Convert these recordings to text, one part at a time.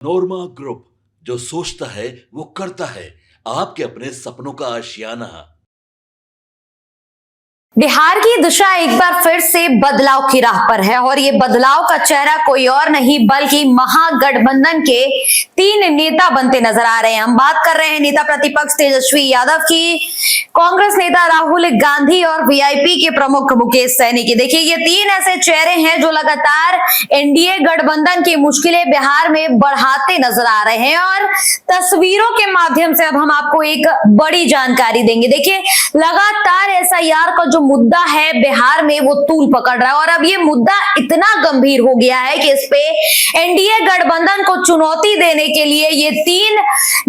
नोरमा group, जो सोचता है वो करता है। आपके अपने सपनों का आशियाना। बिहार की दिशा एक बार फिर से बदलाव की राह पर है और ये बदलाव का चेहरा कोई और नहीं बल्कि महागठबंधन के 3 नेता बनते नजर आ रहे हैं। हम बात कर रहे हैं नेता प्रतिपक्ष तेजस्वी यादव की, कांग्रेस नेता राहुल गांधी और वीआईपी के प्रमुख मुकेश सहनी की। देखिए, ये 3 ऐसे चेहरे हैं जो लगातार एनडीए गठबंधन की मुश्किलें बिहार में बढ़ाते नजर आ रहे हैं और तस्वीरों के माध्यम से अब हम आपको एक बड़ी जानकारी देंगे। देखिए, लगातार एसआईआर का जो मुद्दा है बिहार में वो तूल पकड़ रहा है और अब ये मुद्दा इतना गंभीर हो गया है कि इस पे एनडीए गठबंधन को चुनौती देने के लिए ये 3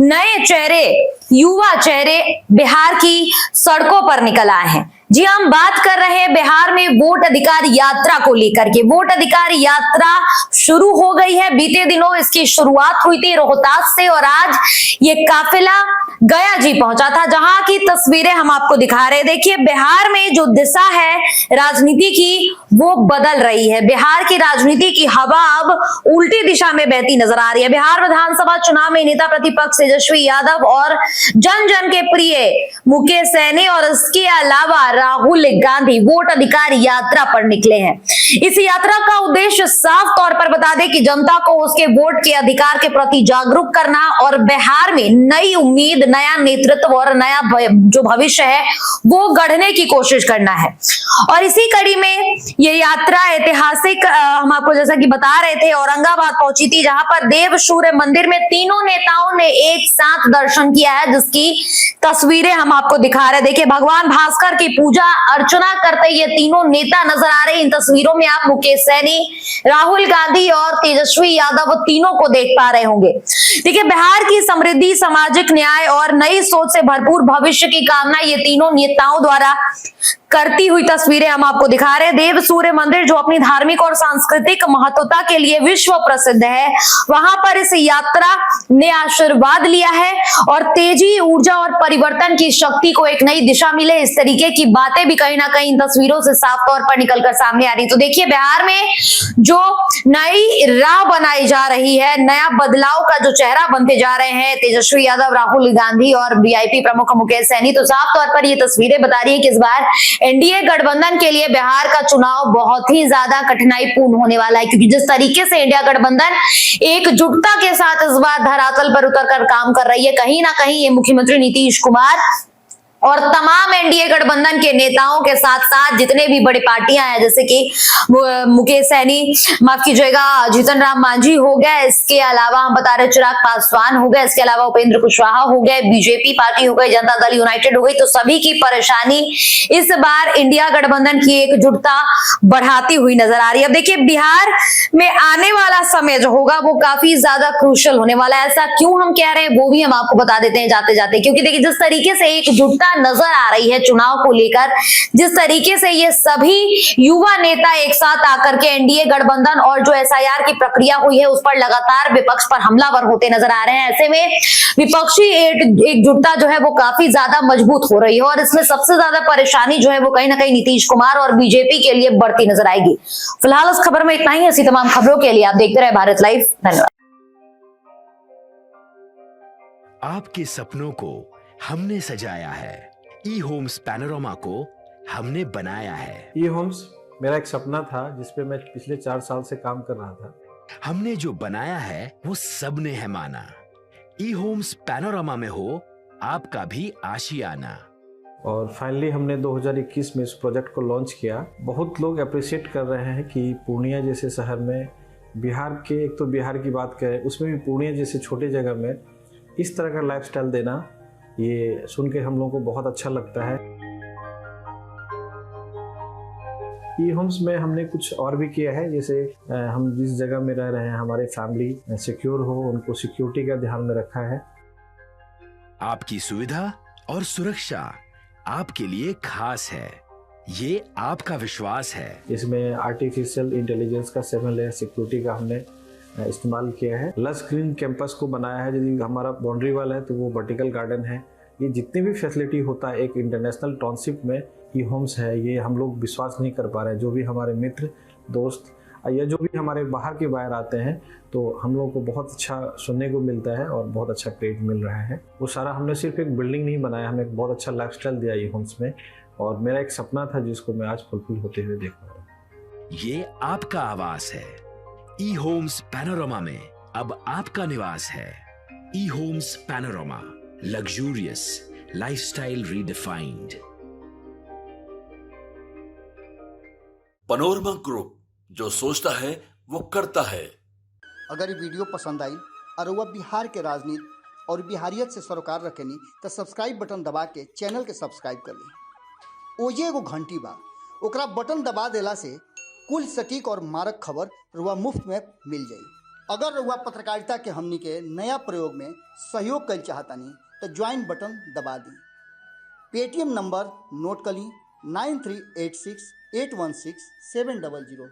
नए चेहरे, युवा चेहरे बिहार की सड़कों पर निकल आए हैं। जी, हम बात कर रहे हैं बिहार में वोट अधिकार यात्रा को लेकर के। वोट अधिकार यात्रा शुरू हो गई है। बीते दिनों इसकी शुरुआत हुई थी रोहतास से और आज ये काफिला गया जी पहुंचा था, जहां की तस्वीरें हम आपको दिखा रहे हैं। देखिए, बिहार में जो दिशा है राजनीति की वो बदल रही है। बिहार की राजनीति की हवा अब उल्टी दिशा में बहती नजर आ रही है। बिहार विधानसभा चुनाव में नेता प्रतिपक्ष तेजस्वी यादव और जन जन के प्रिय मुकेश सहनी और इसके अलावा राहुल गांधी वोट अधिकार यात्रा पर निकले हैं। इस यात्रा का उद्देश्य साफ तौर पर बता दें कि जनता को उसके वोट के अधिकार के प्रति जागरूक करना और बिहार में नई उम्मीद, नया नेतृत्व और नया जो भविष्य है वो गढ़ने की कोशिश करना है। और इसी कड़ी में ये यात्रा ऐतिहासिक, हम आपको जैसा कि बता रहे थे, औरंगाबाद पहुंची थी, जहां पर देव सूर्य मंदिर में तीनों नेताओं ने एक साथ दर्शन किया है, जिसकी तस्वीरें हम आपको दिखा रहे हैं। देखिए, भगवान भास्कर की पूजा अर्चना करते ये तीनों नेता नजर आ रहे हैं। इन तस्वीरों में आप मुकेश सहनी, राहुल गांधी और तेजस्वी यादव तीनों को देख पा रहे होंगे। देखिए, बिहार की समृद्धि, सामाजिक न्याय और नई सोच से भरपूर भविष्य की कामना ये तीनों नेताओं द्वारा करती हुई तस्वीरें हम आपको दिखा रहे हैं। देव सूर्य मंदिर, जो अपनी धार्मिक और सांस्कृतिक महत्वता के लिए विश्व प्रसिद्ध है, वहां पर इस यात्रा ने आशीर्वाद लिया है और तेजी, ऊर्जा और परिवर्तन की शक्ति को एक नई दिशा मिले, इस तरीके की बातें भी कहीं ना कहीं इन तस्वीरों से साफ तौर पर निकलकर सामने आ रही। तो देखिए, बिहार में जो नई राह बनाई जा रही है, नया बदलाव का जो चेहरा बनते जा रहे हैं तेजस्वी यादव, राहुल गांधी और वीआईपी प्रमुख मुकेश सहनी, तो साफ तौर पर ये तस्वीरें बता रही है कि इस बार एनडीए गठबंधन के लिए बिहार का चुनाव बहुत ही ज्यादा कठिनाईपूर्ण होने वाला है, क्योंकि जिस तरीके से इंडिया गठबंधन एकजुटता के साथ इस बार धरातल पर उतरकर काम कर रही है, कहीं ना कहीं ये मुख्यमंत्री नीतीश कुमार और तमाम एनडीए गठबंधन के नेताओं के साथ साथ जितने भी बड़ी पार्टियां हैं, जैसे कि मुकेश सहनी, माफ कीजिएगा, जीतन राम मांझी हो गया, इसके अलावा हम बता रहे चिराग पासवान हो गया, इसके अलावा उपेंद्र कुशवाहा हो गए, बीजेपी पार्टी हो गई, जनता दल यूनाइटेड हो गई, तो सभी की परेशानी इस बार इंडिया गठबंधन की एकजुटता बढ़ाती हुई नजर आ रही है। अब देखिए, बिहार में आने वाला समय जो होगा वो काफी ज्यादा क्रूशियल होने वाला है। ऐसा क्यों हम कह रहे हैं वो भी हम आपको बता देते हैं जाते जाते, क्योंकि देखिए, जिस तरीके से एकजुटता नजर आ रही है चुनाव को लेकर, जिस तरीके से ये सभी युवा नेता एक साथ आकर के एनडीए गठबंधन और जो एसआईआर की प्रक्रिया हुई है उस पर लगातार विपक्ष पर हमलावर होते नजर आ रहे हैं, ऐसे में विपक्षी एकजुटता जो है वो काफी ज्यादा मजबूत हो रही है और इसमें सबसे ज्यादा परेशानी जो है वो कहीं ना कहीं नीतीश कुमार और बीजेपी के लिए बढ़ती नजर आएगी। फिलहाल इस खबर में इतना ही। ऐसी तमाम खबरों के लिए आप देखते रहे भारत लाइव। धन्यवाद। आपके सपनों को हमने सजाया है, ई होम्स पैनोरामा को हमने बनाया है। ई होम्स मेरा एक सपना था जिसपे मैं पिछले 4 साल से काम कर रहा था। हमने जो बनाया है वो सबने है माना। ई होम्स पैनोरामा में हो आपका भी आशियाना। और फाइनली हमने 2021 में इस प्रोजेक्ट को लॉन्च किया। बहुत लोग अप्रिशिएट कर रहे हैं कि पूर्णिया जैसे शहर में, बिहार के, एक तो बिहार की बात करें उसमें भी पूर्णिया जैसे छोटे जगह में इस तरह का लाइफस्टाइल देना, ये सुन के हम लोगों को बहुत अच्छा लगता है। ई होम्स में हमने कुछ और भी किया है, जैसे हम जिस जगह में रह रहे हैं हमारे फैमिली सिक्योर हो, उनको सिक्योरिटी का ध्यान में रखा है। आपकी सुविधा और सुरक्षा आपके लिए खास है, ये आपका विश्वास है। इसमें आर्टिफिशियल इंटेलिजेंस का 7 लेयर सिक्योरिटी का हमने इस्तेमाल किया है। लस ग्रीन कैंपस को बनाया है। यदि हमारा बाउंड्री वाल है तो वो वर्टिकल गार्डन है। ये जितनी भी फैसिलिटी होता है एक इंटरनेशनल टाउनशिप में, ई होम्स है, ये हम लोग विश्वास नहीं कर पा रहे हैं। जो भी हमारे मित्र दोस्त या जो भी हमारे बाहर के बायर आते हैं तो हम लोगों को बहुत अच्छा सुनने को मिलता है और बहुत अच्छा क्रेडिट मिल रहा है। वो सारा हमने सिर्फ एक बिल्डिंग नहीं बनाया, हमें एक बहुत अच्छा लाइफस्टाइल दिया ई होम्स में, और मेरा एक सपना था जिसको मैं आज फुलफिल होते हुए देख रहा हूँ। ये आपका आवास है। ई होम्स पैनोरमा में अब आपका निवास है। E Homes Panorama, luxurious lifestyle redefined. Panorama group, जो सोचता है वो करता है। अगर ये वीडियो पसंद आई और वह बिहार के राजनीति और बिहारियत से सरोकार रखेनी तो सब्सक्राइब बटन दबा के चैनल के सब्सक्राइब कर ली। ओजे एगो घंटी बा, ओकरा बटन दबा देला से कुल सटीक और मारक खबर रुआ मुफ्त में मिल जाई। अगर रुआ पत्रकारिता के हमनी के नया प्रयोग में सहयोग कर चाहतानी तो ज्वाइन बटन दबा दी। पेटीएम नंबर नोट कर ली 9386816700।